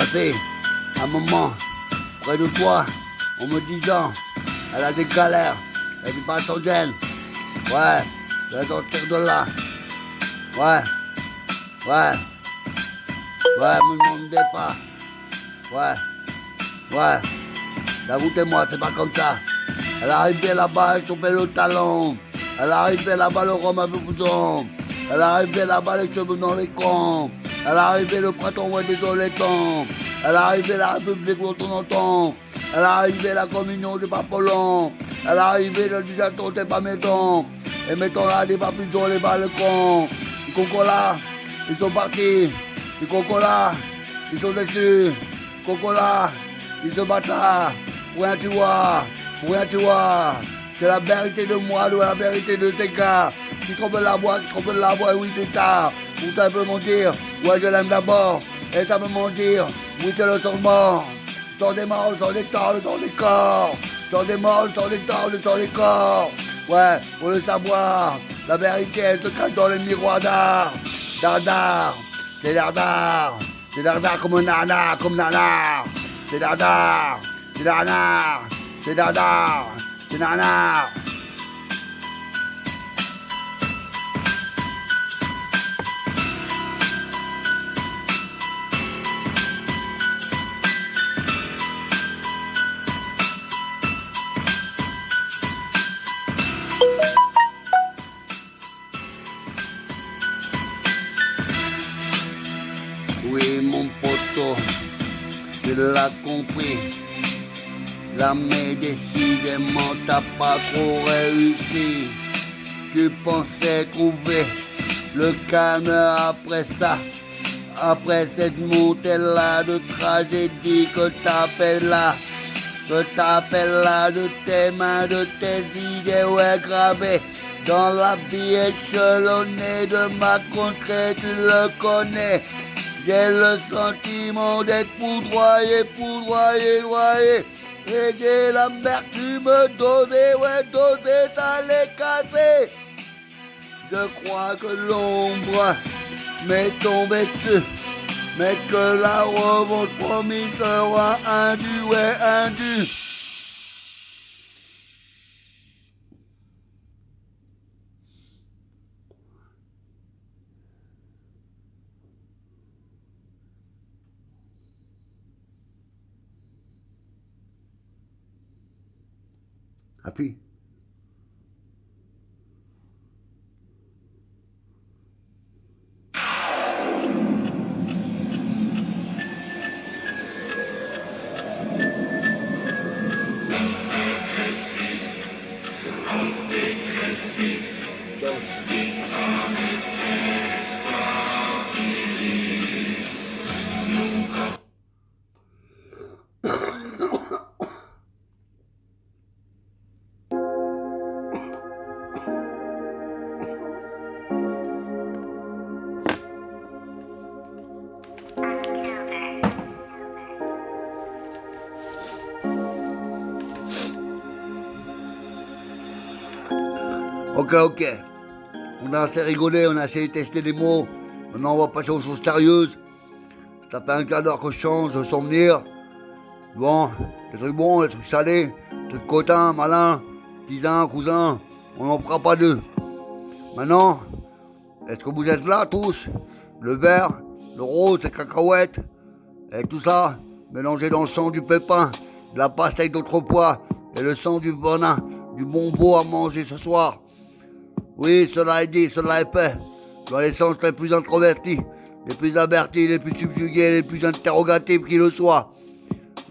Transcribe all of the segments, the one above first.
passé un moment près de toi en me disant, elle a des galères, elle dit pas ton gêne. Ouais, je vais sortir de là. Ouais, ouais, ouais, me demandez pas. Ouais, ouais, écoutez-moi, c'est pas comme ça. Elle est arrivée là-bas, elle chopait le talon. Elle est arrivée là-bas, le rhum avec bouton. Elle est arrivée là-bas, les cheveux dans les cons. Elle est arrivée le printemps, ouais, désolé, temps. Elle est arrivée la République, où on entend. Elle est arrivée la communion du Papolon. Elle est arrivée le Dijaton, t'es pas méton. Et mettons là des papilles sur les balcons. Les cocos là, ils sont partis. Les cocos là, ils sont déçus. Les cocos là, ils se battent là. Pour rien tu vois, pour rien tu vois. C'est la vérité de moi, la vérité de ces gars. Qui trompe la voix, oui c'est ça. Pour simplement dire, ouais je l'aime d'abord. Et simplement dire, oui c'est le changement. Le sang des morts, le sang des torts, le sang des corps. Le sang des morts, le sang des torts, le sang des corps. Ouais, pour le savoir, la vérité elle se cache dans les miroirs d'art. Dardar, c'est dardar. C'est dardar comme un nanar, comme nanar. C'est dardar, c'est dardar, c'est dardar, c'est nanar. Oui, mon poteau, tu l'as compris. Jamais décidément t'as pas trop réussi. Tu pensais trouver le calme après ça. Après cette montée-là de tragédie que t'appelles là. Que t'appelles là de tes mains, de tes idées, ouais, gravées dans la vie échelonnée de ma contrée, tu le connais. J'ai le sentiment d'être poudroyé, poudroyé, noyé. Et j'ai l'amertume dosée, ouais, dosée, d'aller casser. Je crois que l'ombre m'est tombée dessus, mais que la revanche promise sera indue, ouais, indue. Appuie. Ok. On a assez rigolé, on a essayé de tester les mots. Maintenant, on va passer aux choses sérieuses. Ça fait un quart d'heure que je change de souvenir. Bon, des trucs bons, des trucs salés, des trucs cotins, malins, tisins, cousins. On n'en prend pas deux. Maintenant, est-ce que vous êtes là tous? Le vert, le rose, les cacahuètes, et tout ça, mélangé dans le sang du pépin, de la pastèque d'autrefois et le sang du venin, du bonbon à manger ce soir. Oui, cela est dit, cela est fait. Dans les sens les plus introvertis, les plus avertis, les plus subjugués, les plus interrogatifs qui le soient.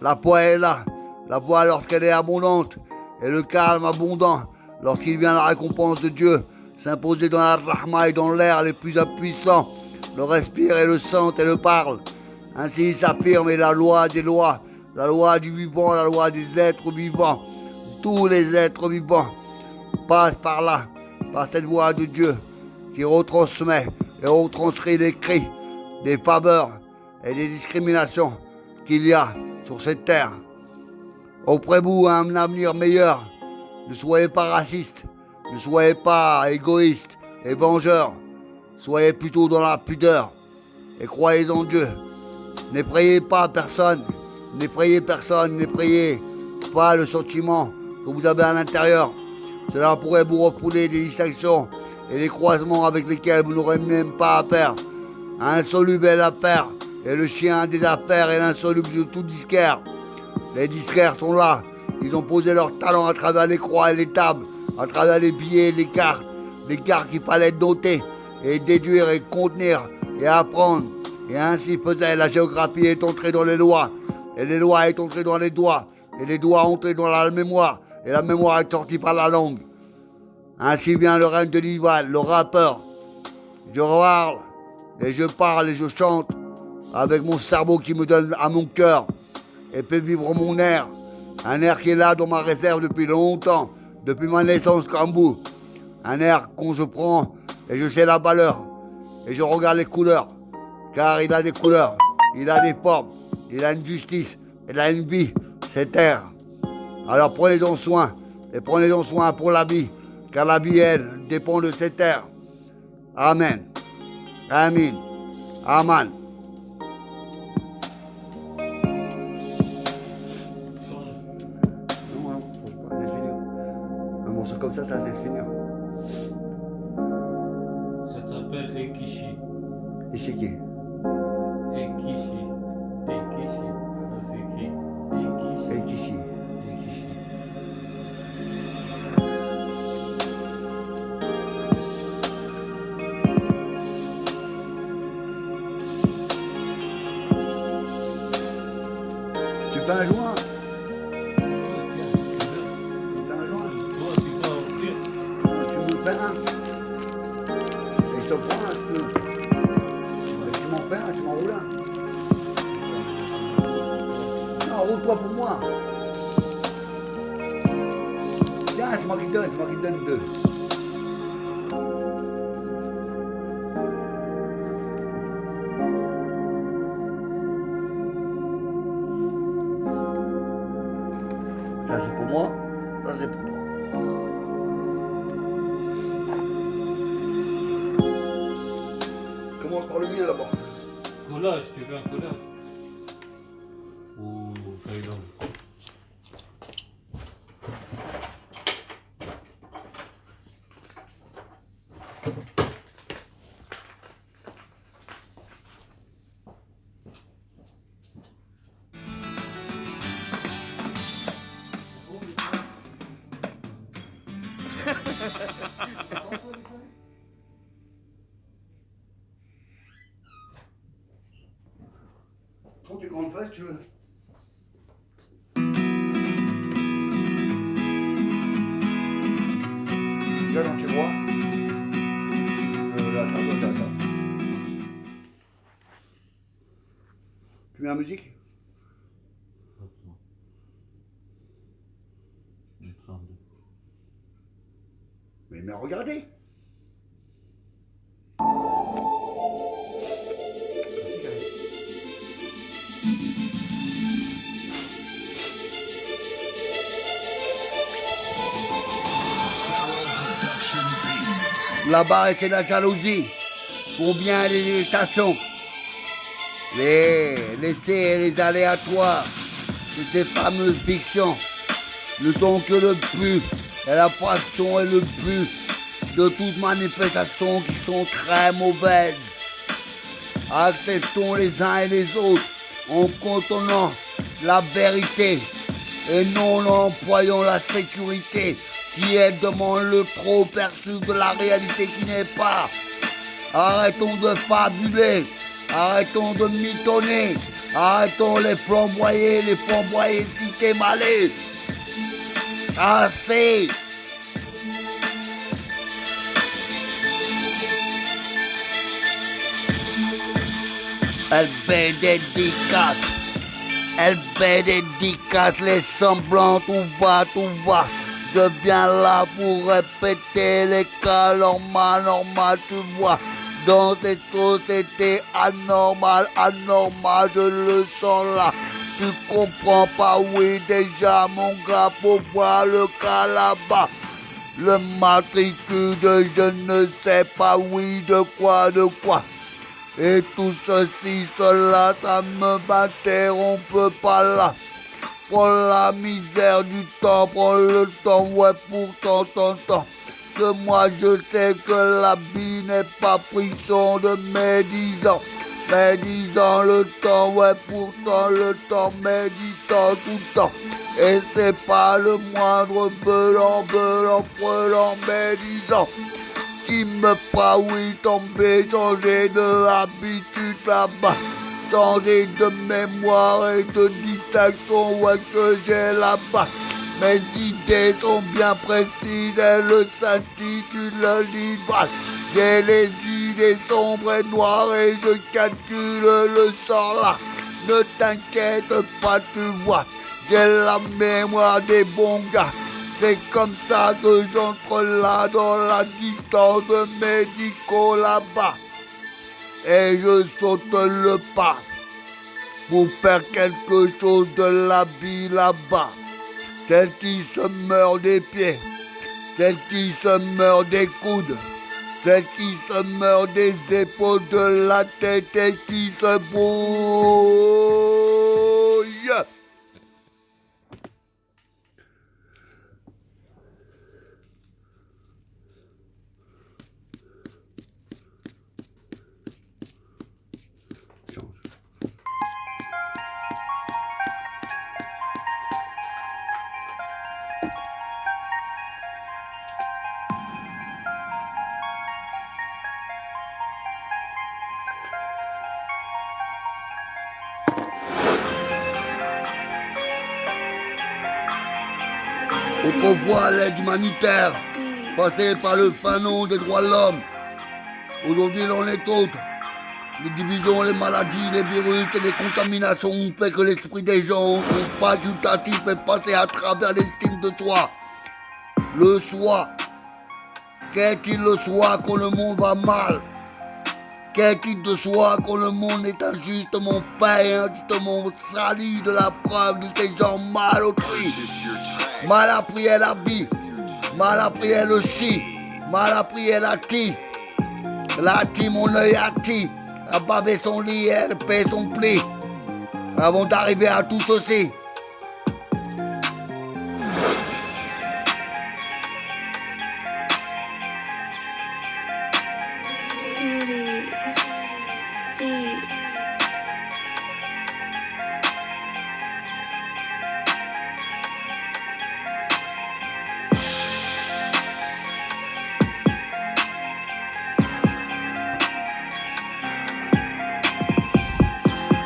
La poix est là, la poix lorsqu'elle est abondante, et le calme abondant, lorsqu'il vient la récompense de Dieu, s'imposer dans la rahma et dans l'air les plus impuissants, le respire et le sent et le parle. Ainsi il s'affirme et la loi des lois, la loi du vivant, la loi des êtres vivants. Tous les êtres vivants passent par là, par cette voix de Dieu qui retransmet et retranscrit les cris, des faveurs et des discriminations qu'il y a sur cette terre. Offrez-vous un avenir meilleur. Ne soyez pas racistes, ne soyez pas égoïstes et vengeurs. Soyez plutôt dans la pudeur et croyez en Dieu. N'effrayez pas personne. N'effrayez personne. N'effrayez pas le sentiment que vous avez à l'intérieur. Cela pourrait vous refouler des distractions et des croisements avec lesquels vous n'aurez même pas affaire. Insoluble est l'affaire, et le chien des affaires est l'insoluble de tout disquaire. Les disquaires sont là, ils ont posé leur talent à travers les croix et les tables, à travers les billets et les cartes qu'il fallait noter et déduire et contenir et apprendre. Et ainsi faisait, la géographie est entrée dans les lois, et les lois est entrée dans les doigts, et les doigts entrés dans la mémoire, et la mémoire est sortie par la langue. Ainsi vient le règne de l'Ival, le rappeur. Je parle, et je parle et je chante, avec mon cerveau qui me donne à mon cœur, et fait vivre mon air. Un air qui est là dans ma réserve depuis longtemps, depuis ma naissance comme vous. Un air qu'on je prends, et je sais la valeur, et je regarde les couleurs, car il a des couleurs, il a des formes, il a une justice, il a une vie, cet air. Alors prenez-en soin, et prenez-en soin pour la vie, car la vie, elle, dépend de cet air. Amen. Amen. Amen. Non, change pas, laisse finir. Un morceau comme ça se laisse finir. Ça s'appelle Ekishi. Échiquier. Ekishi. Ekishi. C'est qui? Ekishi. Ekishi. Ekishi. Tu fais un joint? Ouais, tiens, Tu fais un joint? toi, tu vas offrir. Tu me fais un? Et je te prends un peu. Tu m'en fais un, tu m'en roules un. Non, roule-toi pour moi. Tiens, c'est moi qui te donne deux. Ça c'est pour moi, ça c'est pour toi. Commence par le mien d'abord. Collage, tu veux un collage? Ou Thaïlande? Quand tu comptes pas, tu veux. Viens dans tes bras. Attends. Tu mets la musique? Mais regardez. Merci, Karine. Là-bas était la jalousie. Combien les irritations. Les laissés et les aléatoires de ces fameuses fictions ne sont que le but et la passion et le but de toutes manifestations qui sont très mauvaises. Acceptons les uns et les autres en contenant la vérité et non en employant la sécurité qui est devant le trop perçu de la réalité qui n'est pas. Arrêtons de fabuler, arrêtons de mitonner, arrêtons les plomboyer cités malais. Assez. LB dédicace les semblants, tout va. Je viens là pour répéter les cas normal, tu vois. Dans cette société anormale, je le sens là. Tu comprends pas, oui, déjà, mon gars, pour voir le cas là-bas. Le matricule de je ne sais pas, oui, de quoi. Et tout ceci, cela, ça me m'interrompt pas là. Prends la misère du temps, prends le temps, ouais, pourtant, temps. Que moi je sais que la vie n'est pas prison de mes 10 ans. Mes 10 ans, le temps, ouais, pourtant le temps, méditant tout le temps. Et c'est pas le moindre prenant mes 10 ans qui me fera, oui, tomber, changer de habitude là-bas. Changer de mémoire et de distinction, ouais, que j'ai là-bas. Mes idées sont bien précises, elles s'intitulent le livre. J'ai les idées sombres et noires et je calcule le sort là. Ne t'inquiète pas, tu vois, j'ai la mémoire des bons gars. C'est comme ça que j'entre là dans la distance médicaux là-bas. Et je saute le pas pour faire quelque chose de la vie là-bas. Celle qui se meurt des pieds, celle qui se meurt des coudes, celle qui se meurt des épaules, de la tête et qui se brouille. Autrefois, l'aide humanitaire passait par le fanon des droits de l'homme. Aujourd'hui, il en est autre. Les divisions, les maladies, les virus et les contaminations ont fait que l'esprit des gens sont pas facultatif et passer à travers l'estime de soi. Le soi. Qu'est-il le soi quand le monde va mal? Qu'est-il de soi quand le monde est injustement fait, injustement sali de la preuve de ces gens mal autrui? Mal appris est la vie, mal appris est le chi, mal appris est la ti. La ti, mon œil a ti, a bavé son lit, elle paie son pli. Avant d'arriver à tout ceci.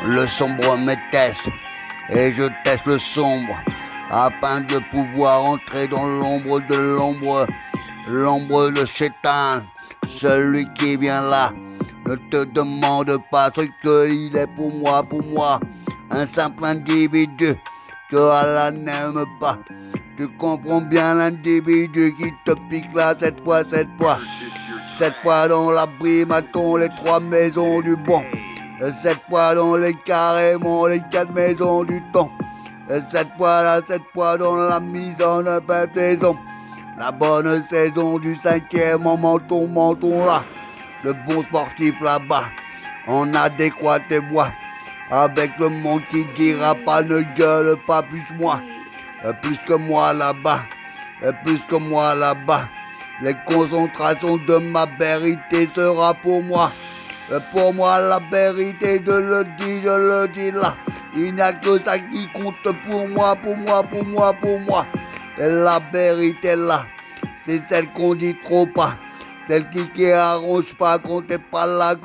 Le sombre me teste, et je teste le sombre, afin de pouvoir entrer dans l'ombre de l'ombre de Chétan. Celui qui vient là ne te demande pas ce qu'il est pour moi, un simple individu que Allah n'aime pas. Tu comprends bien l'individu qui te pique là cette fois dans l'abri, matons les 3 maisons du bon. 7 fois dans les carrément les 4 maisons du temps. 7 fois dans la mise en œuvre saison. La bonne saison du 5e en menton là. Le bon sportif là-bas, en adéquate voix. Avec le monde qui dira pas ne gueule pas plus moi. Plus que moi là-bas. Plus que moi là-bas. Les concentrations de ma vérité sera pour moi. Pour moi, la vérité, je le dis là. Il n'y a que ça qui compte pour moi. Et la vérité là, c'est celle qu'on dit trop pas. Celle qui arrange pas quand t'es pas là.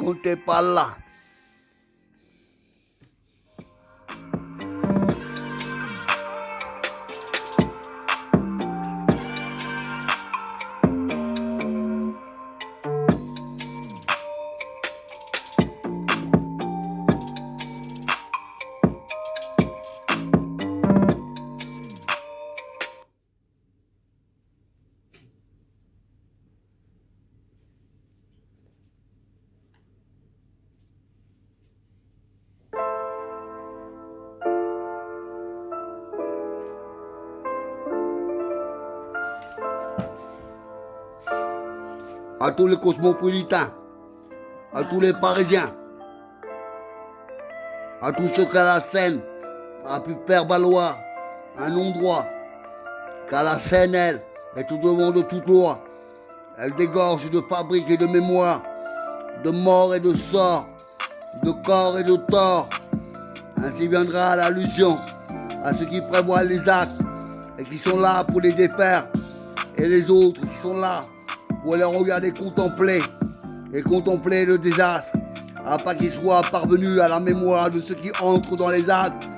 À tous les cosmopolitains, à tous les Parisiens, à tous ceux qu'à la Seine a pu perdre Balois, un nom droit, qu'à la Seine, elle, est au-devant de toute loi. Elle dégorge de fabriques et de mémoire, de mort et de sort, de corps et de tort. Ainsi viendra l'allusion à ceux qui prévoient les actes et qui sont là pour les défaire, et les autres qui sont là pour les regarder contempler et contempler le désastre, afin qu'ils soient parvenus à la mémoire de ceux qui entrent dans les actes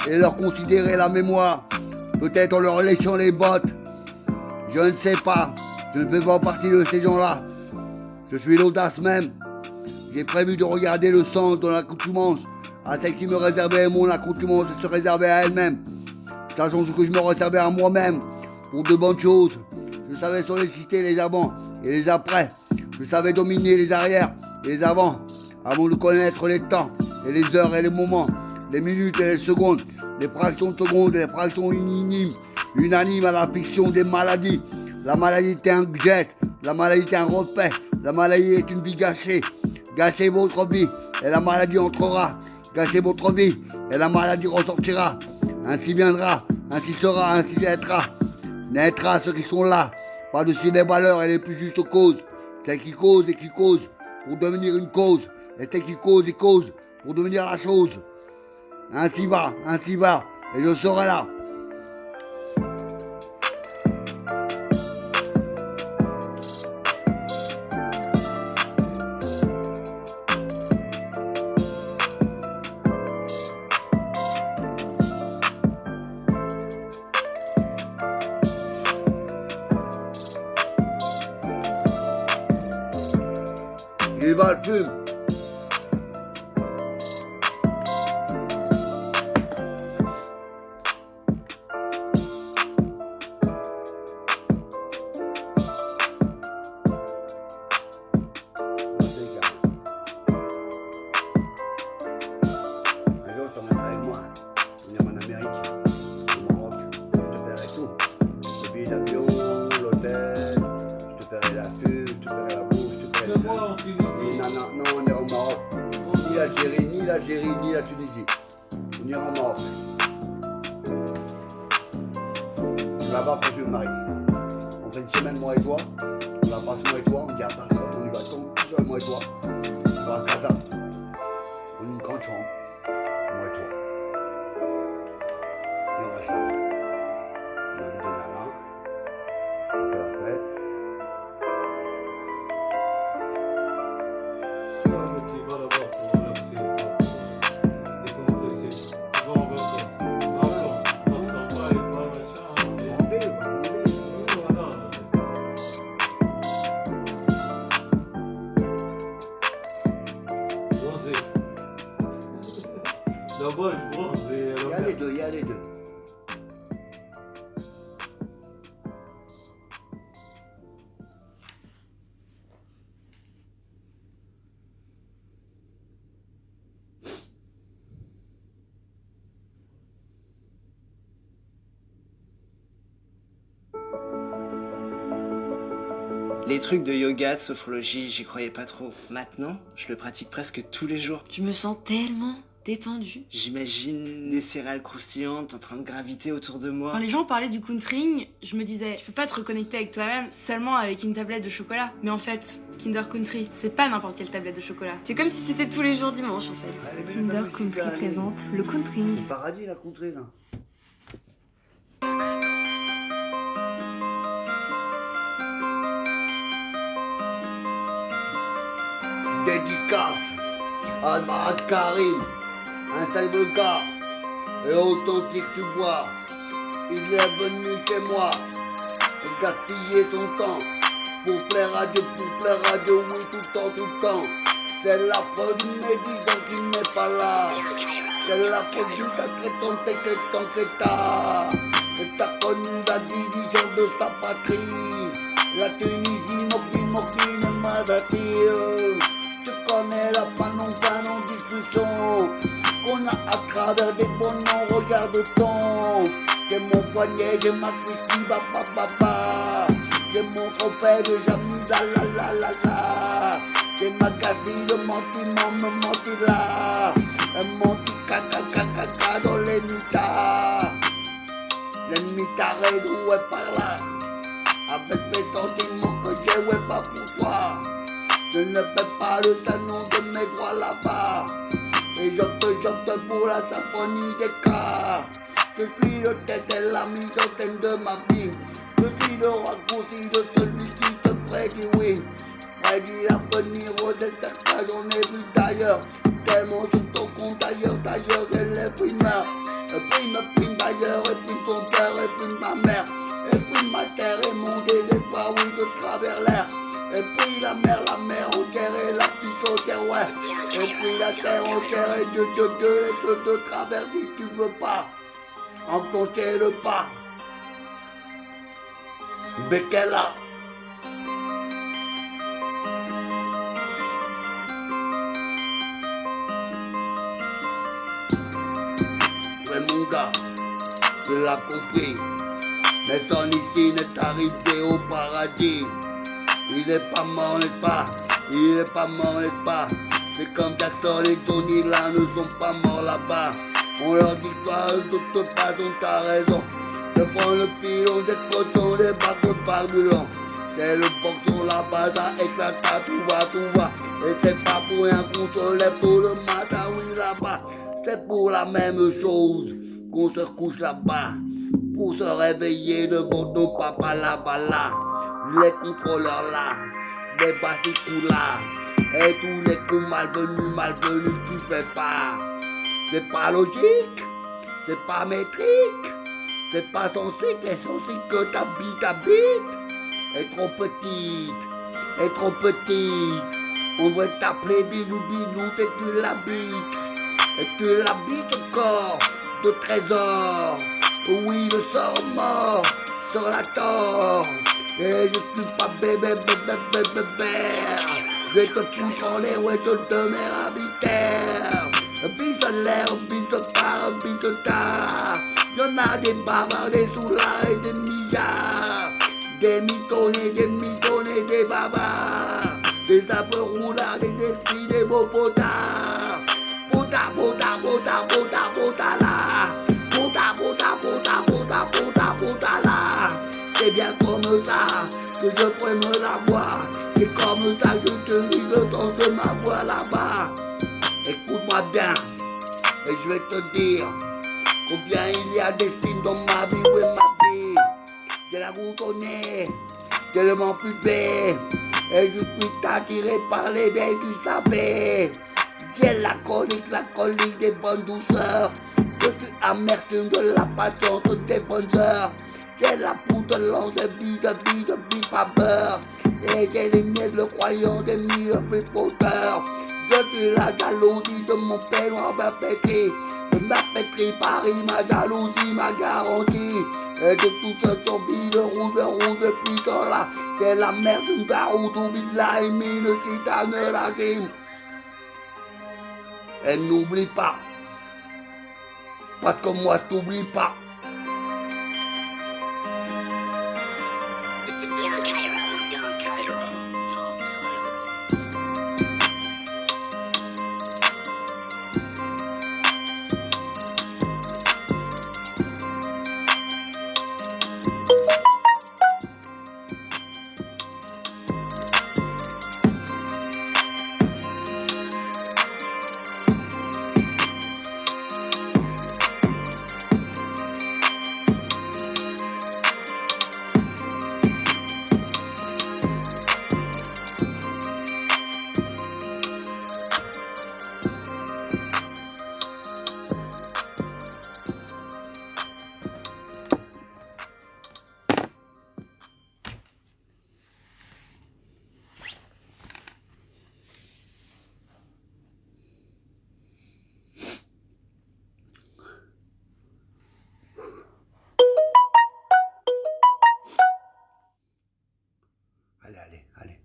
et leur considérer la mémoire, peut-être en leur léchant les bottes. Je ne sais pas, je ne fais pas partie de ces gens-là. Je suis l'audace même. J'ai prévu de regarder le sens de l'accoutumance à celle qui me réservait mon accoutumance et se réservait à elle-même. Sachant ce que je me réservais à moi-même pour de bonnes choses. Je savais solliciter les avant et les après. Je savais dominer les arrières et les avant de connaître les temps et les heures et les moments, les minutes et les secondes, les fractions de secondes et les fractions unanimes à la fiction des maladies. La maladie est un jet, la maladie est un refait, la maladie est une vie gâchée. Gâchez votre vie et la maladie entrera. Gâchez votre vie et la maladie ressortira. Ainsi viendra, ainsi sera, ainsi naîtra. Naîtra ceux qui sont là, par-dessus les valeurs et les plus justes causes. Celles qui causent et qui causent pour devenir une cause, et celles qui causent et causent pour devenir la chose. Ainsi va, et je serai là. Il va le fume. Un jour, je t'emmènerai avec moi. Venir en Amérique, au Maroc. Je te paierai tout. Le billet d'avion, l'hôtel. Je te paierai la queue, je te paierai la bouffe, je te paierai De moi en Tunisie. Non, on est au Maroc. Ni l'Algérie, ni la Tunisie. On ira au Maroc. Là-bas, quand je vais me marier. On fait une semaine, moi et toi. On va passer moi et toi. On dit à personne, on y va tout seul, moi et toi. On va à Casa. On a une grande chambre. Moi et toi. Et on reste là. On a une nana. On fait la fête. Tu vas là-bas pour relaxer, décompresser. Tu vas en vacances. Dans ton bail, pas machin. Demandez. Voilà. Bronzer. D'abord, je bronze et Il y a les deux, il y a les deux. Les trucs de yoga, de sophrologie, j'y croyais pas trop. Maintenant, je le pratique presque tous les jours. Je me sens tellement détendue. J'imagine des céréales croustillantes en train de graviter autour de moi. Quand les gens parlaient du countrying, je me disais, tu peux pas te reconnecter avec toi-même seulement avec une tablette de chocolat. Mais en fait, Kinder Country, c'est pas n'importe quelle tablette de chocolat. C'est comme si c'était tous les jours dimanche en fait. Allez, mais Kinder la musique, Country allez. présente le countrying. C'est le paradis, la contrée, là. Dédicace à Mahat Karim, un salve gars et authentique tu bois. Il est venu chez moi et gaspiller son temps pour plaire à Dieu, oui, tout le temps. C'est la preuve d'une médisant qui n'est pas là. C'est la preuve du sacré ton qu'état. Et t'as connu la division de sa patrie. La Tunisie, Mokni, Mazati. Tu connais la panon discussion qu'on a à travers des bons noms, regarde-t-on. J'ai mon poignet, j'ai ma cuisse qui va pa. J'ai mon trophée de Jamy, la. J'ai ma casine, le mentiment me mentit là. Un menti caca dans les mitas. L'ennemi t'a raison, ouais, par là. Avec mes sentiments que j'ai, ouais, pas pour toi. Je ne fais pas le canon de mes droits là-bas. Et j'opte pour la symphonie des cas. Je suis le tête et la mise en scène de ma vie. Je suis le raccourci de celui qui te prédit, oui. Prédit l'avenir aux certain, j'en ai vu d'ailleurs. Tellement sur ton compte d'ailleurs, et les primeurs. Prime d'ailleurs, et prime ton cœur, et prime ma mère. Et prime ma terre et mon désespoir, oui, de travers l'air. Et puis la mer entière et la puce entière, ouais. Et puis la terre entière et de travers si tu veux pas enclencher le pas. Bekela. Ouais mon gars, tu l'as compris. Personne ici n'est arrivé au paradis. Il est pas mort, n'est-ce pas? Il est pas mort, n'est-ce pas? C'est comme Jackson et Tony là ne sont pas morts là-bas. On leur dit toi, de toute façon t'as raison. Je prends le pilon des cotons, des bacs par du long. C'est le boxon là-bas, ça éclate, tout va. Et c'est pas pour rien qu'on se lève tôt le matin, oui là-bas. C'est pour la même chose qu'on se couche là-bas. Pour se réveiller devant ton papa là-bas là. Les contrôleurs là, les bassicous là, et tous les coups malvenus, tu fais pas. C'est pas logique, c'est pas métrique, c'est pas censé que ta bite est trop petite, On doit t'appeler Bilou, et tu l'habites encore de trésors. Oui, le sort mort sur la tort. Et je suis pas bébé. Je vais te foutre en l'air, ouais, je te mets à terre. Bise de l'air, bise de part, bise de tard. Y'en a des bavards, des soulards et des milliards. Des mitonnés, des bavards. Des sapeurs roulards, des esprits, des beaux potards. Bota là. Bota là. C'est bien comme ça que je prends la voix. C'est comme ça que je te dis le temps de ma voix là-bas. Écoute-moi bien, et je vais te dire combien il y a d'estime dans ma vie, oui ma vie. J'ai la boutonnée, tellement plus belle, et je suis attiré par les vieilles, tu savais. J'ai la colique des bonnes douceurs. Je suis amertume de la patience des bonnes heures. J'ai la poudre lente de vie, pas peur. Et j'ai les miettes, le croyant des mille plus porteurs. Je suis la jalousie de mon père noir pétri. Ma pétri Paris, ma jalousie, ma garantie. Et de tout ce zombie, le rouge puissant là. C'est la merde d'une garoute, oublie la émine, le titane et la gym. Et n'oublie pas, parce que moi je t'oublie pas. Allez.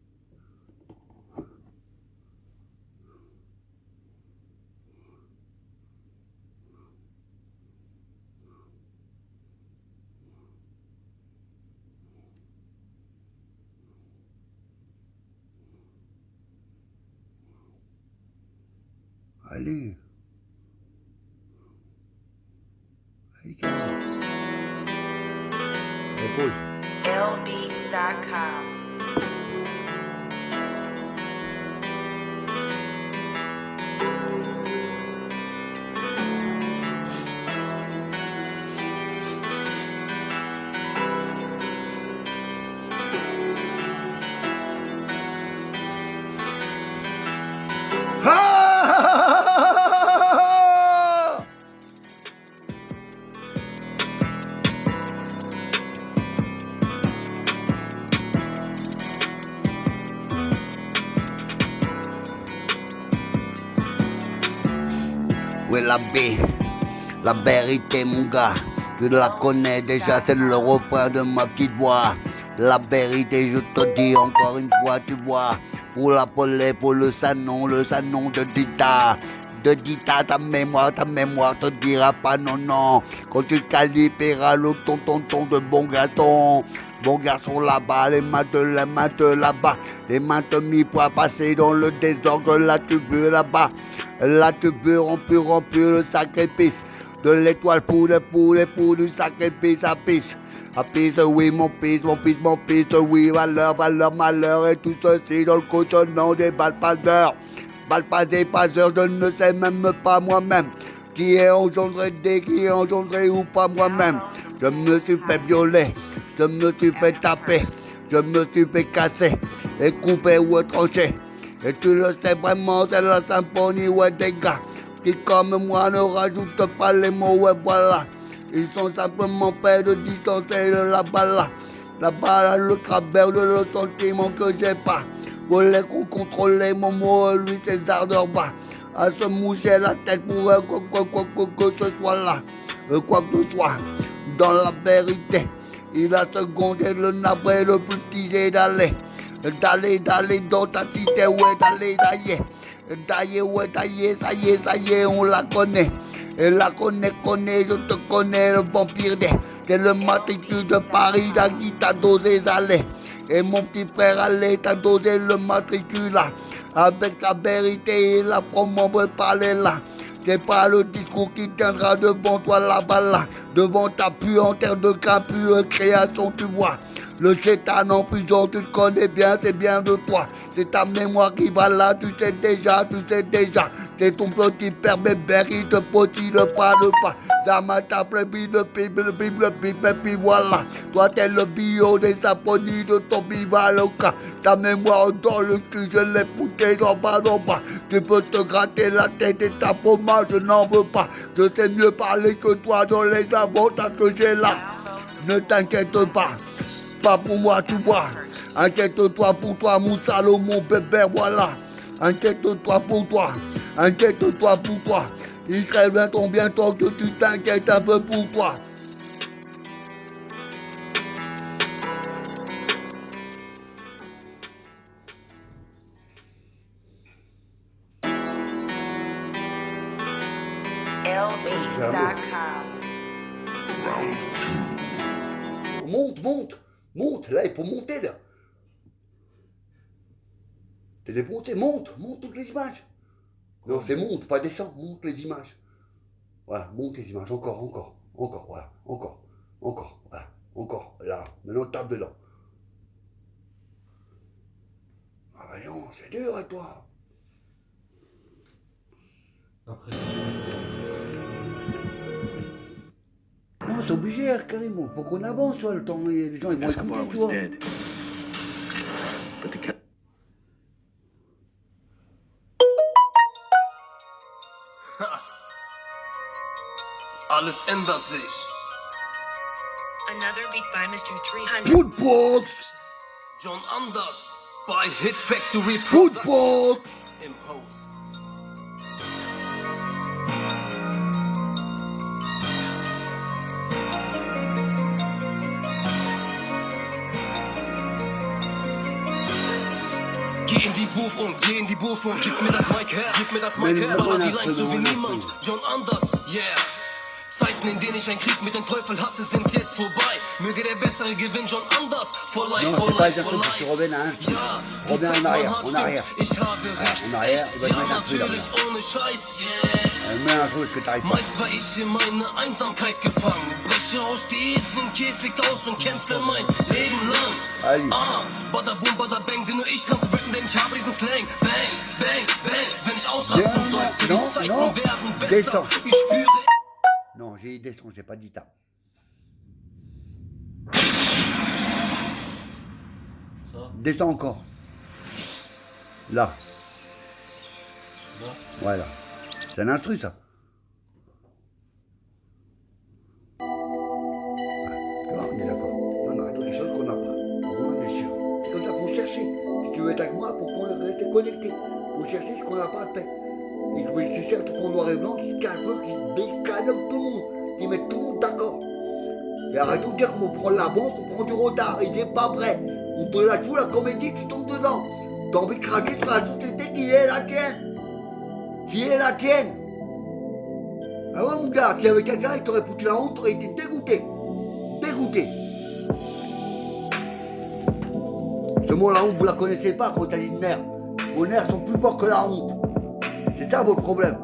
Allez. pause. lbeats.com. Ah! Ouais, la vérité, mon gars, tu la connais déjà, c'est le refrain de ma petite voix. La vérité, je te dis encore une fois, tu vois, pour la polée, pour le sanon de Dita. De Dita, ta mémoire te dira pas non, non. Quand tu qualifieras le ton de bon garçon là-bas, les mains là-bas, les mains te mis pour passer dans le désordre, là tu veux là-bas. Là tu veux remplir le sacrifice de l'étoile pour du sacrifice à pisse, oui mon fils, oui, valeur, malheur et tout ceci dans le cochonnement des balles pas d'heure. Balles pas des passeurs, je ne sais même pas moi-même qui est engendré ou pas moi-même. Je me suis fait violer, je me suis fait taper, je me suis fait casser et couper ou trancher. Et tu le sais vraiment, c'est la symphonie, ouais, des gars qui comme moi ne rajoutent pas les mots, ouais, voilà. Ils sont simplement faits de distancer de la balle, le travers de le sentiment que j'ai pas. Pour les contrôler mon mot, lui, ses ardeurs bas. À se moucher la tête pour que ce soit là, quoi que ce soit. Dans la vérité, il a secondé le navré le plus teasé d'aller dans ta cité, ouais, ouais, ça y est, on la connaît. Et la connaît, je te connais, le vampire c'est le matricule de Paris, qui t'a dosé aller. Et mon petit frère, allez, t'as dosé le matricule là. Avec la vérité et la promo parler là. C'est pas le discours qui tiendra devant toi là-bas là. Devant ta puanteur de pure création, tu vois. Le chétan en prison, tu le connais bien, c'est bien de toi. C'est ta mémoire qui va là, tu sais déjà. C'est ton petit père bébé qui te potille pas le pas. Ça m'a tapé le puis voilà. Toi t'es le bio des saponies de ton bivaloca. Ta mémoire dans le cul, je l'ai fouté d'en bas. Tu peux te gratter la tête et ta pommade, je n'en veux pas. Je sais mieux parler que toi dans les avantages que j'ai là. Ne t'inquiète pas. Pas pour moi, tu vois. Inquiète-toi pour toi, mon salaud, mon bébé, voilà. Inquiète-toi pour toi. Il serait bientôt que tu t'inquiètes un peu pour toi. lbeats.com. Monte, là, il faut monter, là. Monte toutes les images. Non, c'est monte, pas descend, monte les images. Voilà, monte les images, encore, voilà, encore, voilà, encore, là, maintenant tape dedans. Ah bah non, c'est dur à toi. Après, Non, c'est obligé, carrément, faut qu'on avance, tu vois, le temps, les gens, ils vont écouter, tu vois. Alles ändert sich. Another beat by Mr. 300. Footbox, John Anders bei Hit Factory footbox. im Haus. Geh in die Booth und gib mir das Mic her, Mais aber die voilà, Lines so wie voilà, niemand. John Anders, yeah. Zeiten, in denen ich einen Krieg mit dem Teufel hatte, sind jetzt vorbei. Möge der Bessere gewinnen schon anders. For life, Non, for c'est pas life, un for truc, tu life. reviens à un truc. Ja, die Reviens Zeit, en mein arrière, Hart en stimmt, arrière. ich habe recht. En arrière, il va te Ja, mettre un truc là. natürlich, ohne Scheiß jetzt. Mets un truc que t'arrives pas. Meist war ich in meine Einsamkeit gefangen. Breche aus diesem Käfig aus und kämpfe mein Leben lang. Allez. Bada boom, bada bang, denn nur ich kann's rappen, denn ich habe diesen Slang. Bang, bang, bang, wenn ich ausrasten Ja, sollte, non, die Zeiten non. werden besser. Descends. Ich spüre... Non, j'ai dit descends, j'ai pas dit ta. Ça, Descends encore. Là. là. Voilà. C'est un instru, ça. Tu vois, on est d'accord. On a des choses qu'on n'a pas. On est sûr. C'est comme ça, pour chercher. Si tu veux être avec moi, pour qu'on reste connecté. Pour chercher ce qu'on n'a pas fait. Et tu cherches tout en noir et blanc, qui calme, qui décalogue tout le monde, qui met tout le monde d'accord. Et arrête de dire qu'on prend l'avance, qu'on prend du retard, il n'est pas prêt. On te la joue la comédie, tu tombes dedans. T'as envie de craquer sur la société qui est la tienne. Qui est la tienne. Ah ouais mon gars, si avec quelqu'un il t'aurait foutu la honte, t'aurais été dégoûté. Dégoûté. Ce mot la honte, vous la connaissez pas quand t'as dit nerfs. Vos nerfs sont plus forts que la honte. C'est ça votre problème.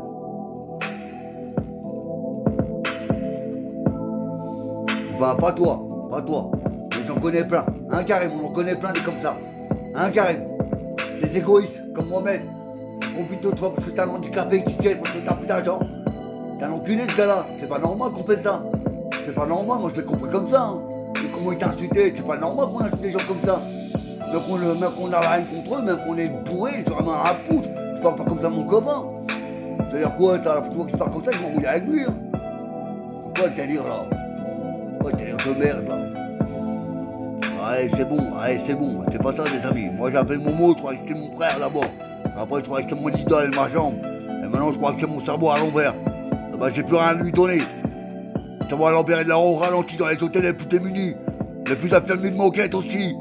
Bah pas toi, pas toi. Mais j'en connais plein. Un Karim, on en connaît plein des comme ça. Un Karim. Des égoïstes comme moi-même. Profite de toi parce que t'as un handicapé qui tient, parce que t'as plus d'argent. T'es un enculé ce gars-là. C'est pas normal qu'on fait ça. C'est pas normal, moi je l'ai compris comme ça. Hein. Et comment il t'a insulté, c'est pas normal qu'on insulte des gens comme ça. Même qu'on a rien contre eux, même qu'on est bourré, j'aurais rien à foutre. Je parle pas comme ça à mon copain. C'est-à-dire quoi ça, pour toi qui parle comme ça, je m'embrouille avec lui. Hein. C'est quoi le délire là? Ouais, délire de merde là. Allez, c'est bon, c'est pas ça les amis. Moi j'appelle Momo, je crois que c'était mon frère d'abord. Après je crois que c'était mon idole et ma jambe. Et maintenant je crois que c'est mon cerveau à l'envers. Eh ben, j'ai plus rien à lui donner. Le cerveau à l'envers et de la au ralenti dans les hôtels les plus démunis. Les plus affermis de moquettes aussi.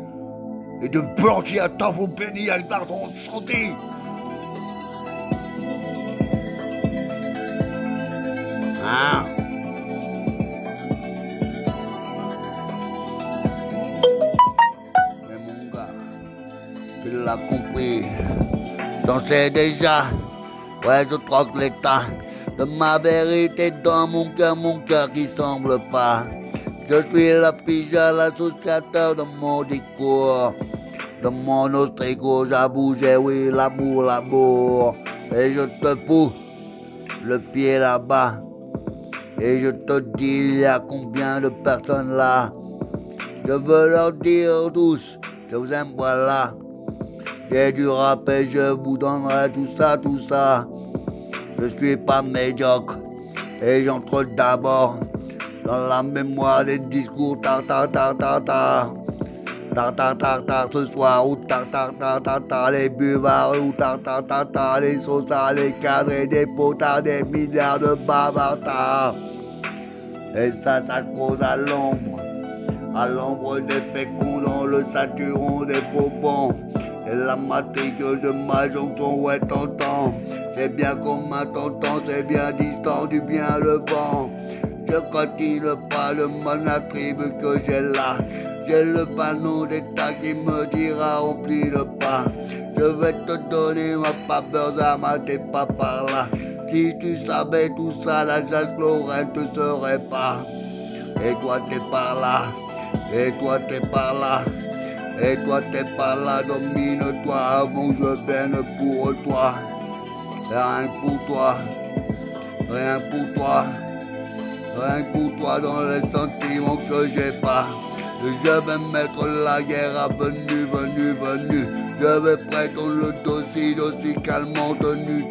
Et de blanchir à taf au béni avec l'argent santé. Hein? Mais mon gars, tu l'as compris. J'en sais déjà. Ouais, je troque l'état de ma vérité dans mon cœur qui semble pas. Je suis la pija, l'associateur de mon discours. De mon ostrico, j'avoue, j'ai oui, l'amour. Et je te fous le pied là-bas. Et je te dis, il y a combien de personnes là? Je veux leur dire tous, je vous aime, voilà. J'ai du rap et je vous donnerai tout ça. Je suis pas médiocre et j'entre d'abord dans la mémoire des discours tar ce soir ou tar les buvards ou tar les sauces, les cadres et des potards, des milliards de bavards. Et ça cause à l'ombre des pécons dans le saturon des popons. Et la matrice de ma jonction, ouais t'entends. C'est bien comme un tonton, c'est bien distant du bien le vent. Je continue pas de mon attribut que j'ai là. J'ai le panneau d'état qui me dira remplis le pas. Je vais te donner ma papeur, ma t'es pas par là. Si tu savais tout ça, l'Alsace-Lorraine te serait pas. Et toi t'es par là, et toi t'es par là. Et toi t'es par là, domine-toi avant que je vienne pour toi. Rien que pour toi, rien que pour toi dans les sentiments que j'ai pas. Je vais mettre la guerre à venue. Je vais prêter le dossier calmement tenu.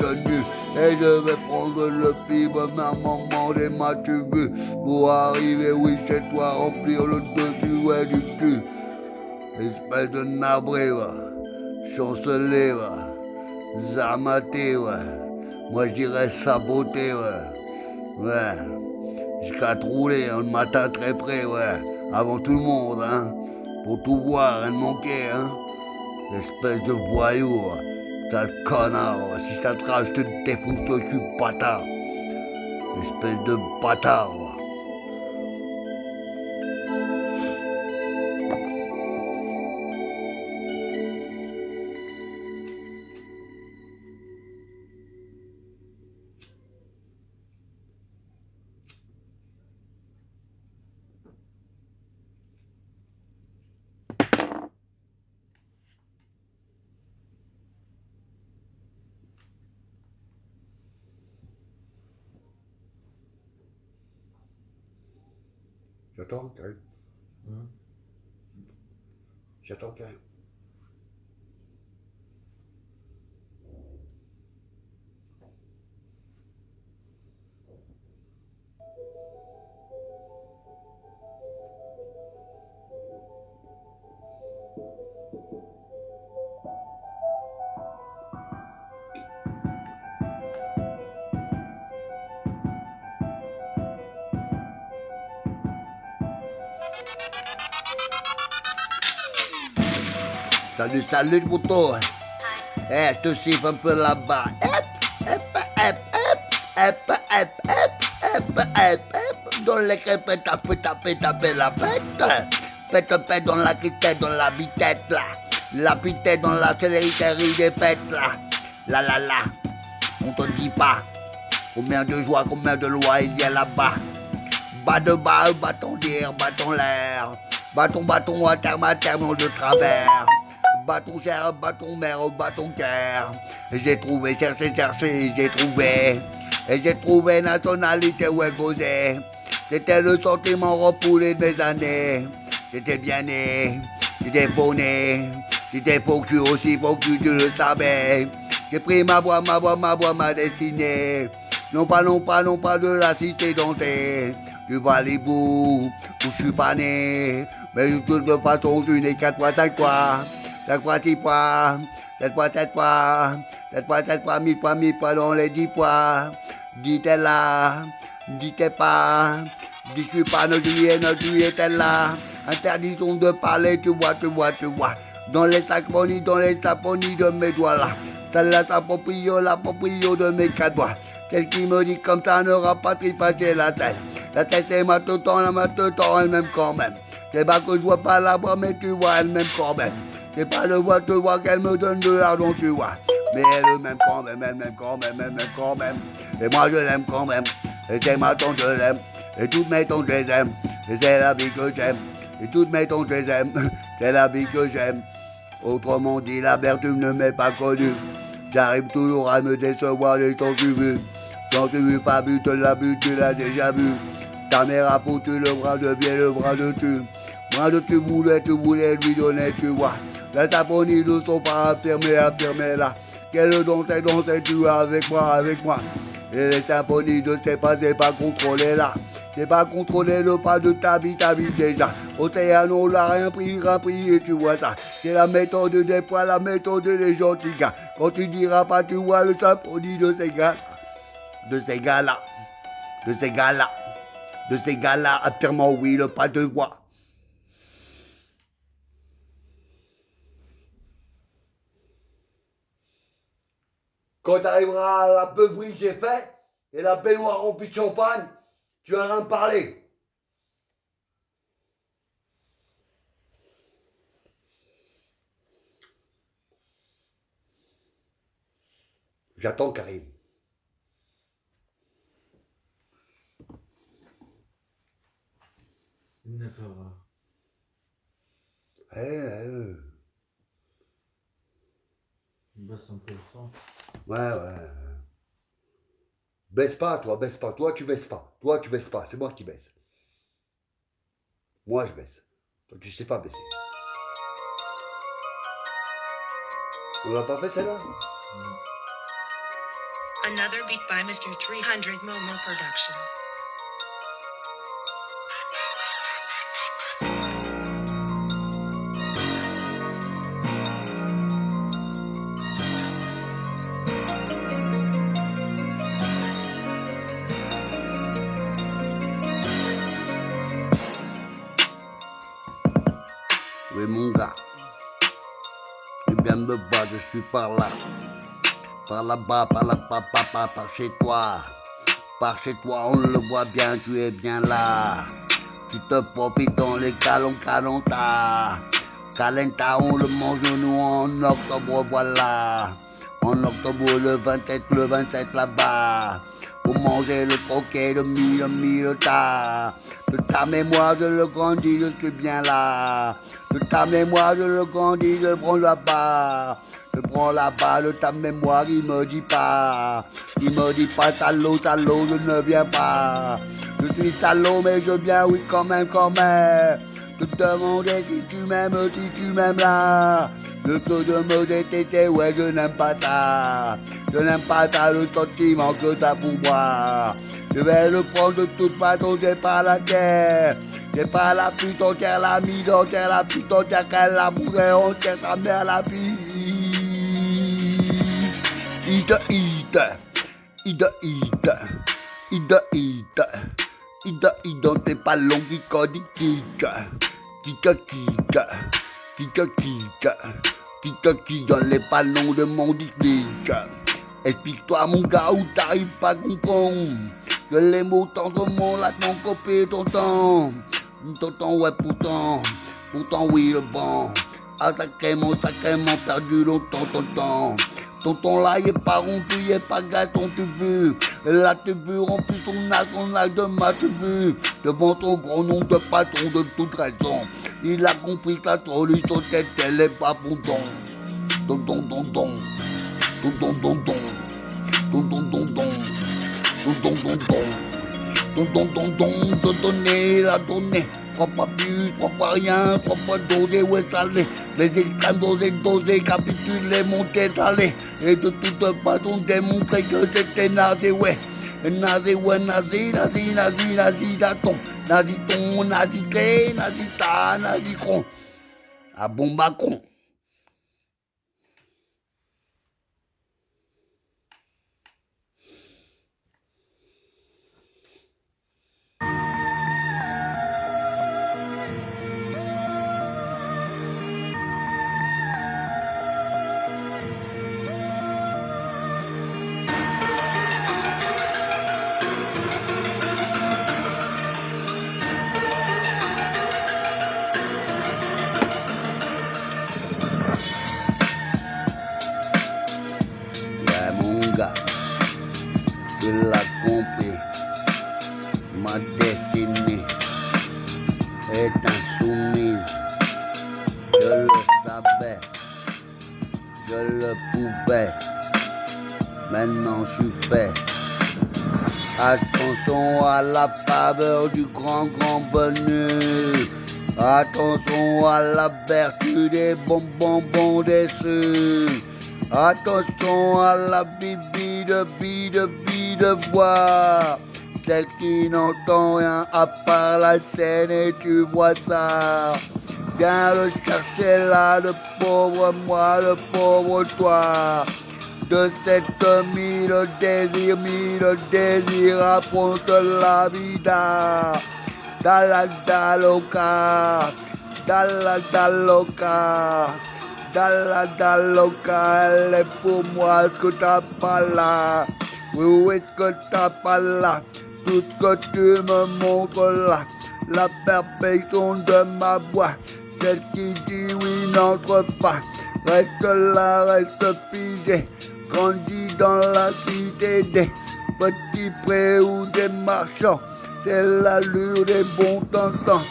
Et je vais prendre le fibre, ma maman des m'as-tu vu. Pour arriver, oui, chez toi, remplir le dessus, ouais, du cul. Espèce de nabré, va. Chancelé, va. Zamaté, ouais. Moi, je dirais saboté, ouais. Ouais. Jusqu'à trouler, hein, le matin très près, ouais. Avant tout le monde, hein. Pour tout voir, rien de manquer, hein. Espèce de voyou, sale connard, ouais. Si ça te rage, je te défonce le cul, bâtard. Espèce de bâtard, ouais. J'attends, Karim. Hein? J'attends, Karim. Salut, salut, moto. Eh, je te siffle un peu là-bas. Dans les crêpes, taper la pète. Pète dans la criquette, dans la bitette, là. La pitette dans la célériterie des pètes, là. La. On te dit pas combien de joie, combien de loi il y a là-bas. Bas de bas, bâton d'air, bâton l'air. Bâton, à terme, de travers. Bâton cher, bâton mère, bâton cœur. J'ai trouvé, cherché, j'ai trouvé. Et j'ai trouvé nationalité où est causé. C'était le sentiment repoulé de mes années. J'étais bien né, j'étais beau né. J'étais focus aussi, focus, tu le savais. J'ai pris ma voie, ma destinée. Non pas de la cité dentée. Du Valibou, où je suis pas né. Mais de toute façon, je suis né 4 fois, 5 fois. 5 fois, 6 fois. 7 fois, 7 fois. 7 fois, 7 fois, 1000 fois dans les 10 fois. Dis t'es là, dis t'es pas. Dis je suis pas 9 juillet, t'es là. Interdiction de parler, tu vois. Dans les symphonies de mes doigts là. C'est la proprio de mes 4 doigts. Celle qui me dit comme ça ne rapatrie pas, c'est la tête. La tête c'est ma tout temps, elle-même quand même. C'est pas que je vois pas la voix, mais tu vois elle-même quand même. C'est pas le voix, tu vois qu'elle me donne de l'argent, tu vois. Mais elle-même quand même. Et moi je l'aime quand même. Et c'est ma tante, je l'aime. Et toutes mes tantes, je les aime. Et c'est la vie que j'aime. Et toutes mes tantes, je les aime. C'est la vie que j'aime. Autrement dit, la vertu ne m'est pas connue. J'arrive toujours à me décevoir les temps tu veux. Quand tu veux pas vu, tu l'as déjà vu. Ta mère a foutu le bras de bien, le bras de tu. Moi de tu voulais lui donner, tu vois. La symphonie de son pas affirmée là. Quelle dansait, tu avec moi. Et les symphonies de c'est pas contrôlé là. C'est pas contrôler le pas de ta vie déjà. Océano l'a rien pris et tu vois ça. C'est la méthode des poids, la méthode des gentils gars. Quand tu diras pas, tu vois le symphonie de ces gars. De ces gars-là, affirmant oui, le pas de voix. Quand tu arriveras à la beuverie que j'ai fait, et la baignoire remplie de champagne, tu vas rien me parler. J'attends Karim. Il ne fera. Baisse un peu le son. Ouais. Baisse pas. Toi, tu baisses pas. C'est moi qui baisse. Moi, je baisse. Toi, tu sais pas baisser. On l'a pas fait, celle-là? Another beat by Mr. 300 Momo Production. Oui, mon gars. Tu viens me voir, je suis par là. Par là-bas, par chez toi. Par chez toi, on le voit bien, tu es bien là. Tu te profites dans les calenta. Calenta, on le mange nous en octobre, voilà. En octobre, le 27 là-bas. Pour manger le croquet, le mille tas. De ta mémoire, je le grandis, je suis bien là. De ta mémoire, je le grandis, je prends là-bas. Je prends la balle de ta mémoire, il me dit pas salaud, salaud, je ne viens pas. Je suis salaud mais je viens, oui quand même. Te demander si tu m'aimes là. Le taux de me détester, ouais je n'aime pas ça. Je n'aime pas ça, le sentiment que t'as pour moi. Je vais le prendre de toute façon, j'ai pas la terre. J'ai pas la pute entière, la mise entière, la pute entière, qu'elle la bourrée entière, ta mère la vie. Ida, t'es pas long, Kika, dans les ballons de mon disque. Explique-toi mon gars où t'arrives pas à comprendre que les mots t'entremont là ton copé tonton. Tonton ouais pourtant oui le bon. Ah sacrément perdu longtemps tonton. Tonton là il est pas rompu, il est pas gâton tu veux. Là tu veux remplir ton âge de ma tu veux. Devant ton gros nom de patron de toute raison. Il a compris que la solution elle est pas pour don. La donnée. Crois pas plus, crois pas rien, crois pas doser, ouais salé. Les extrêmes doser, capituler, monter, salé. Et de toute façon démontrer que c'était nazi, ouais. Nazi, daton. Nazi ton, nazi clé, nazi ta, nazi cron. À bon Macron. Tu l'as compris, ma destinée est insoumise. Je le savais, je le pouvais, maintenant je suis fait. Attention à la faveur du grand bonheur. Attention à la vertu des bonbons déçus. Attention à la bibi de bois. Celle qui n'entend rien à part la scène et tu vois ça. Viens le chercher là, le pauvre moi, le pauvre toi. De cette mille désirs, affronte la vida. Dala loca, elle est pour moi ce que t'as pas là. Oui, où est-ce que t'as pas là? Tout ce que tu me montres là, la perfection de ma voix. Celle qui dit oui n'entre pas. Reste là, reste figé. Grandis dans la cité des petits prés ou des marchands. C'est l'allure des bons tontons.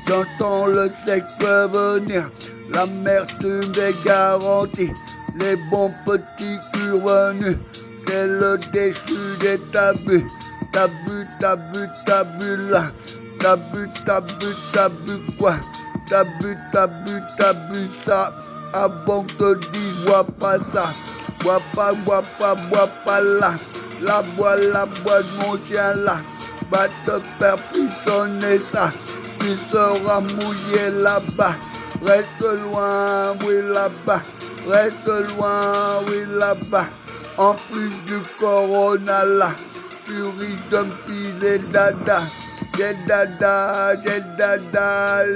J'entends le sexe venir. L'amertume des garanties. Les bons petits survenus. C'est le déchu des tabus. Tabu là. Tabu quoi? Tabu ça. Avant que te dise, vois pas ça. Vois pas là. La bois de mon chien là. Va te faire frissonner ça. Tu seras mouillé là-bas. Reste loin, oui là-bas. Reste loin, oui là-bas. En plus du corona là. Tu risques de me filer dada. J'ai dada,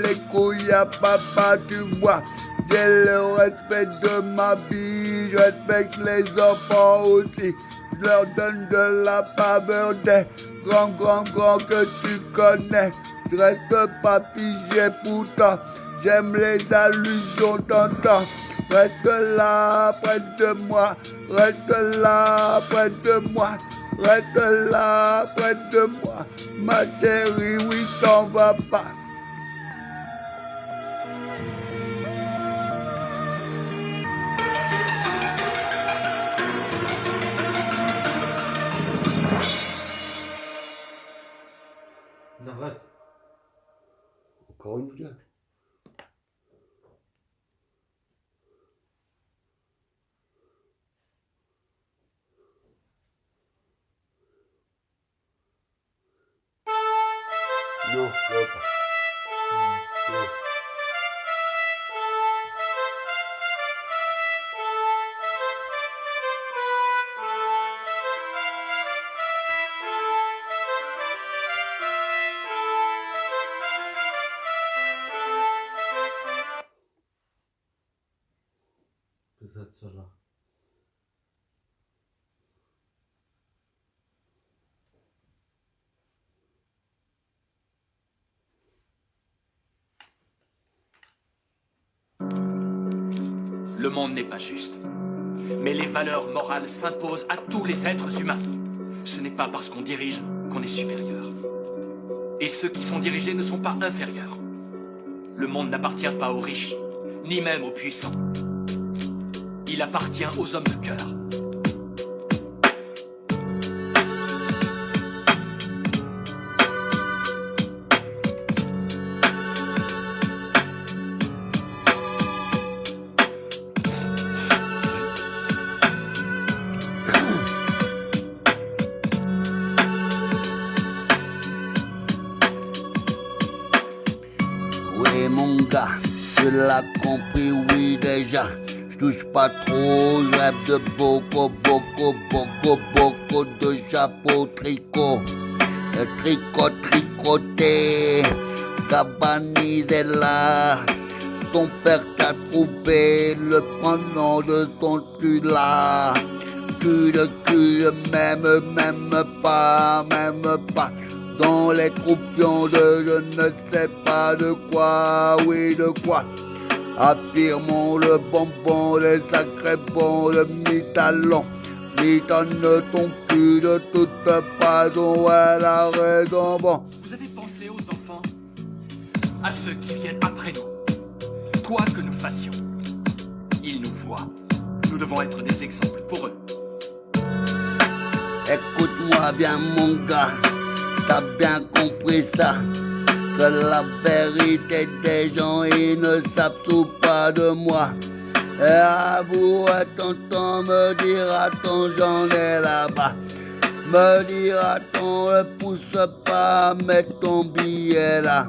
les couilles à papa, tu vois. J'ai le respect de ma vie, je respecte les enfants aussi. Je leur donne de la faveur des grands que tu connais. Je reste pas figé pourtant, j'aime les allusions d'antan. Reste là près de moi, reste là près de moi. Reste là près de moi, ma chérie, oui, t'en vas pas. encore une fois. Non, je veux pas. Non. Peut-être cela. Le monde n'est pas juste. Mais les valeurs morales s'imposent à tous les êtres humains. Ce n'est pas parce qu'on dirige qu'on est supérieur. Et ceux qui sont dirigés ne sont pas inférieurs. Le monde n'appartient pas aux riches, ni même aux puissants. Il appartient aux hommes de cœur. Oui, mon gars, tu l'as compris, oui, déjà. Je touche pas trop, je rêve de beaucoup de chapeaux tricot. Tricoté, Cabanizella. Ton père t'a trouvé le prénom de ton cul là. Cul, même pas. Dans les troupions de je ne sais pas de quoi, oui de quoi. Affirmons le bonbon, les sacrés bons de mi-talon. Mi-tonne ton cul de toute façon, elle a raison, bon. Vous avez pensé aux enfants, à ceux qui viennent après nous. Quoi que nous fassions, ils nous voient. Nous devons être des exemples pour eux. Écoute-moi bien mon gars, t'as bien compris ça. Que la vérité des gens, ils ne savent tout pas de moi. Et avoue à tonton, me dira-t-on, j'en ai là-bas. Me dira-t-on, ne pousse pas, mets ton billet là.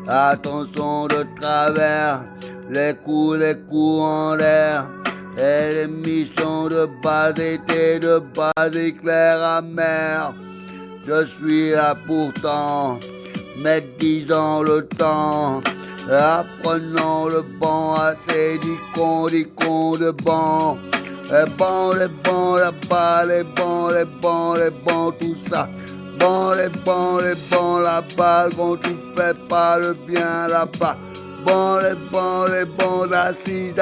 Attention de travers, les coups en l'air. Et les missions de base étaient de base éclair amer. Je suis là pourtant, mais disons le temps. Apprenons le banc, assez du con de banc. Les bancs là-bas, les bancs, tout ça. Les bancs là-bas, quand tu fais pas le bien là-bas. Les bancs assis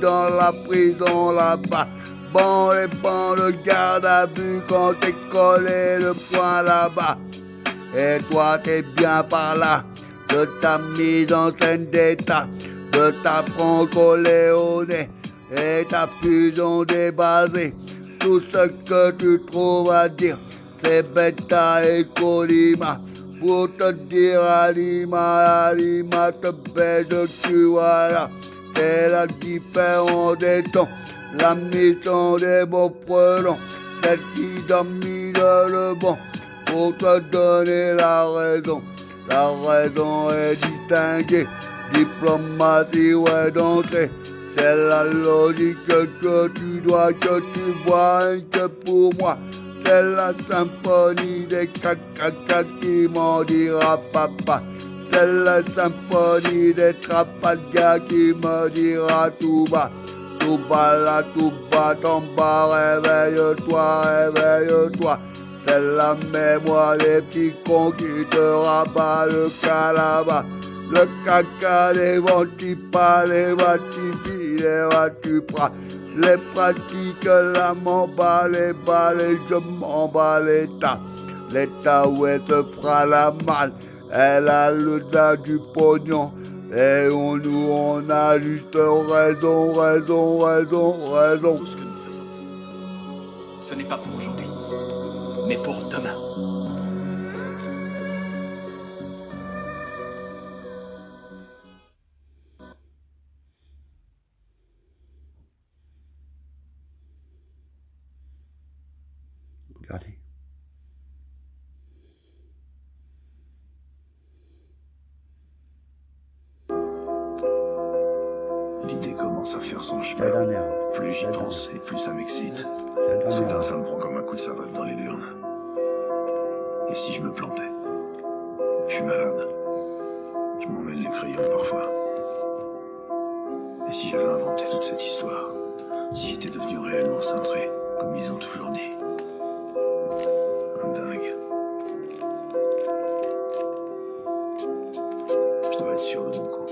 dans la prison là-bas. Les bancs de garde à vue quand t'es collé le poing là-bas. Et toi t'es bien par là, de ta mise en scène d'état, de ta franc collé au nez, et ta fusion débasée. Tout ce que tu trouves à dire, c'est Beta et Colima. Pour te dire Alima te baise dessus, voilà. C'est la différence des temps, la mission des beaux prénoms, celle qui domine le bon. Pour te donner la raison est distinguée. Diplomatie, ouais, d'entrée. C'est la logique que tu vois que pour moi. C'est la symphonie des caca qui m'en dira papa. C'est la symphonie des trapagas qui me dira tout bas. Tout bas là, tout bas, t'en bas, réveille-toi. C'est la mémoire des petits cons qui te rabat le calaba. Le caca, les vantipas, les vatipi, les vatupras. Les pratiques, la m'emballe, je m'emballe l'état. L'état où elle se fera la malle, elle a le tas du pognon. Et nous, on a juste raison. Tout ce que nous faisons, ce n'est pas pour aujourd'hui, mais pour demain. Regardez. L'idée commence à faire son C'est la chemin. dernière. Plus j'y La pense et plus ça m'excite. C'est la Soudain, dernière. ça me prend comme un coup de savate dans les urnes. Et si je me plantais? Je suis malade. Je m'emmène les crayons parfois. Et si j'avais inventé toute cette histoire? Si j'étais devenu réellement cintré, comme ils ont toujours dit? Un dingue. Je dois être sûr de mon coup.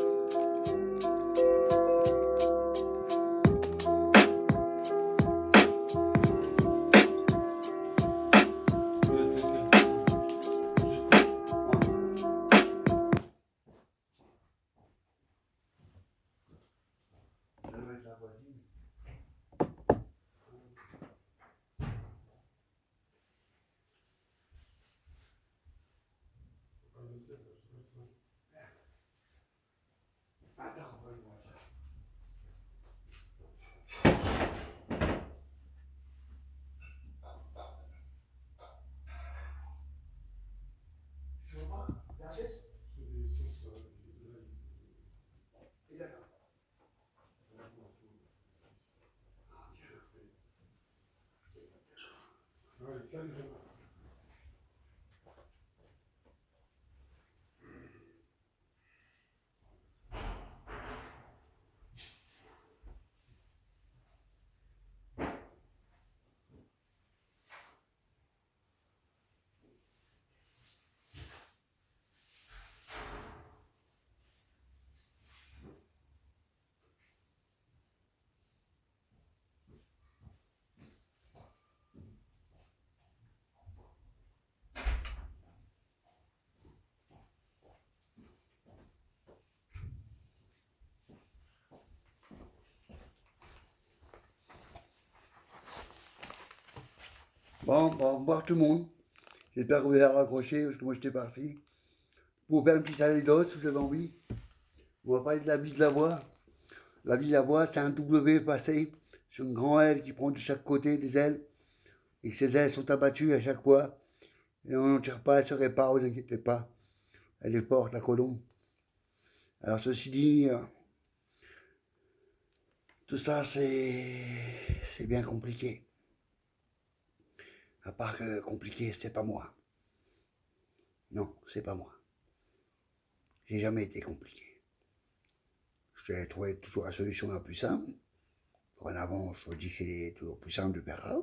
Bon, au revoir tout le monde. J'espère que vous avez raccroché parce que moi j'étais parti. Pour faire une petite anecdote, si vous avez envie. On va parler de la vie de la voie. La vie de la voie, c'est un W passé sur une grande aile qui prend de chaque côté des ailes. Et que ces ailes sont abattues à chaque fois. Et on n'en tire pas, elle se répare, ne vous inquiétez pas. Elle est forte, la colombe. Alors ceci dit, tout ça c'est bien compliqué. À part que compliqué, c'est pas moi. Non, c'est pas moi. J'ai jamais été compliqué. J'ai trouvé toujours la solution la plus simple. Dorénavant, je vous dis que c'est toujours plus simple de faire ça.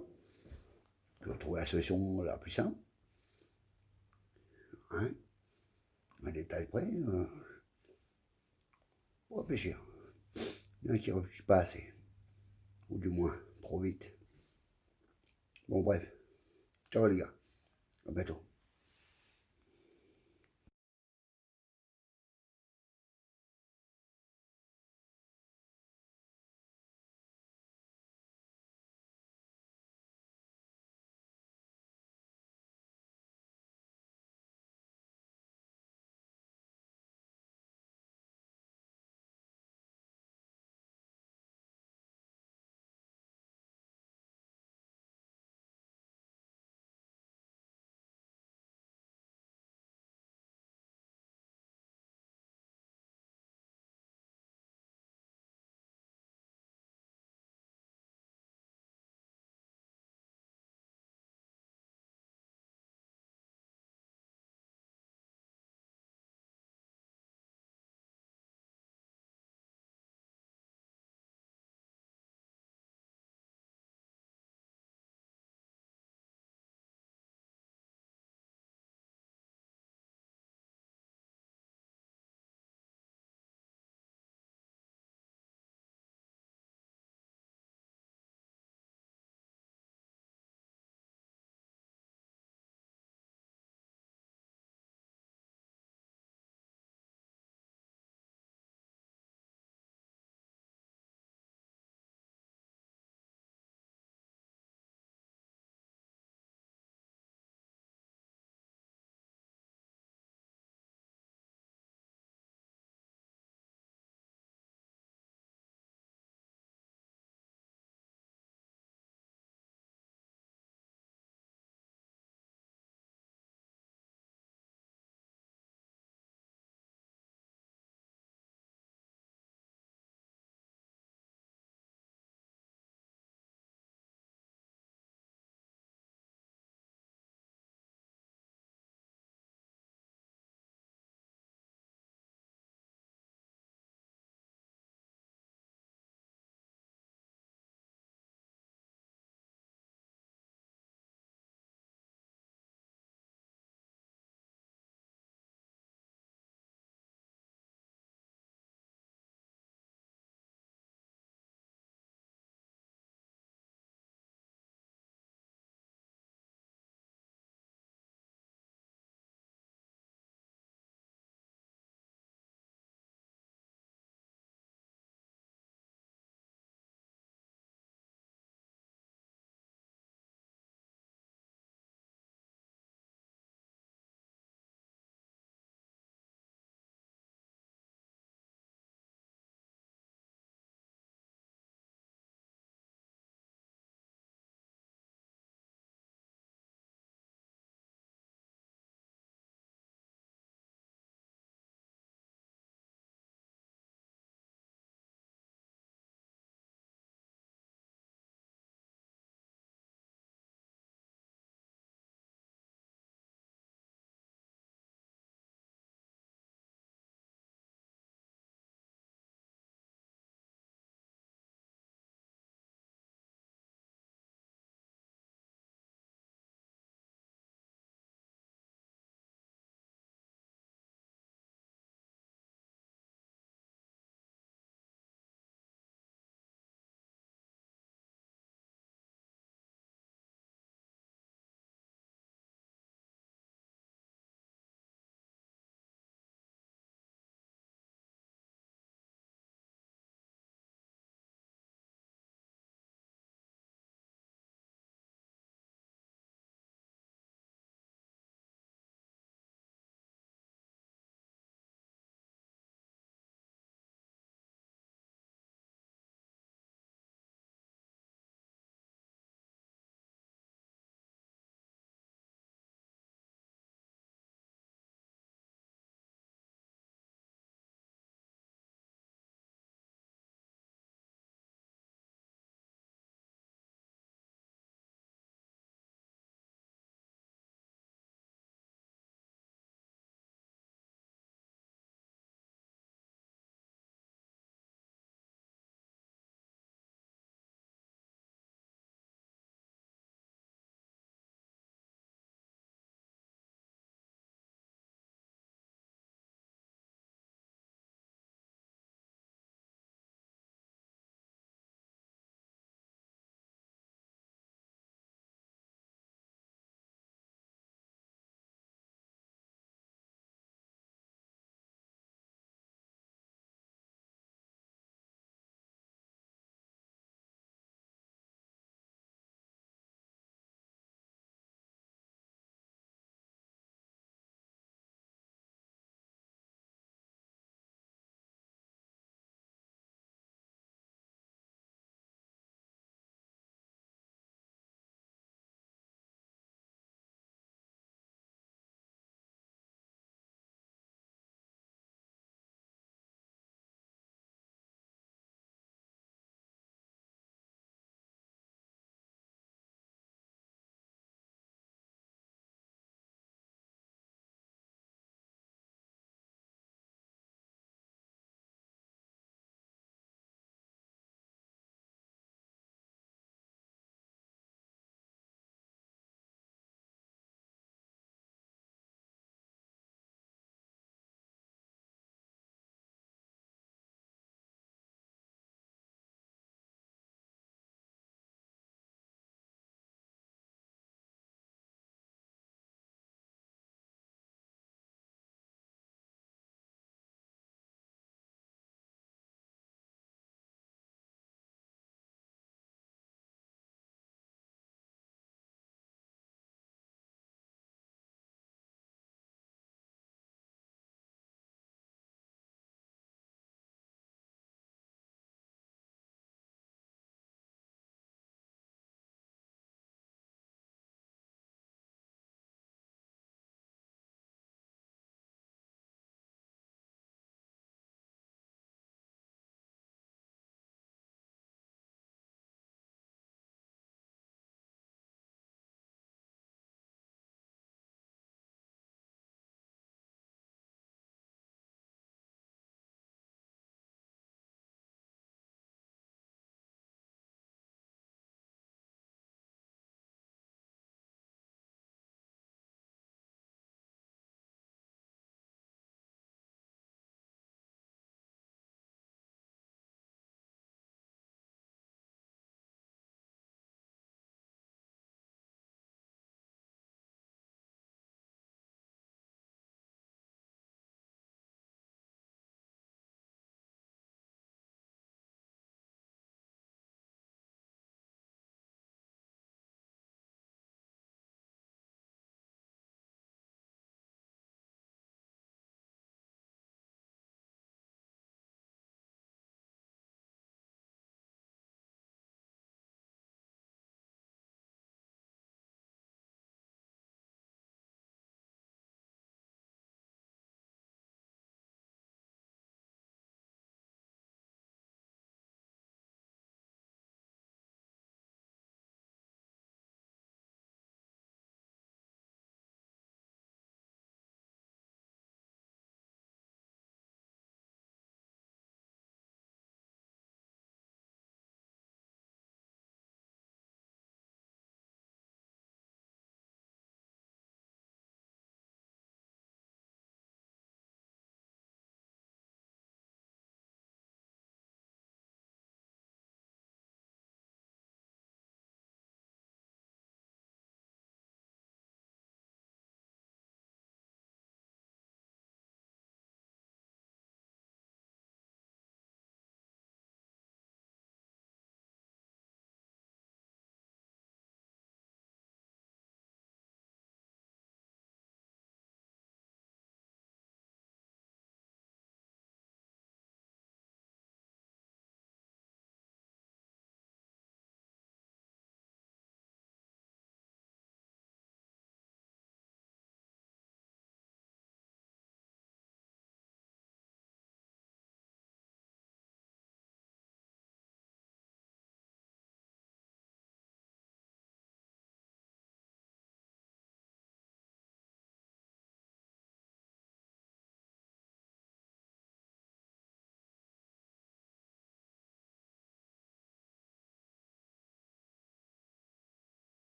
De trouver la solution la plus simple. Hein? Un détail près. Pour réfléchir. Il y en a qui ne réfléchissent pas assez. Ou du moins, trop vite. Bon, bref. Ciao les gars. À bientôt.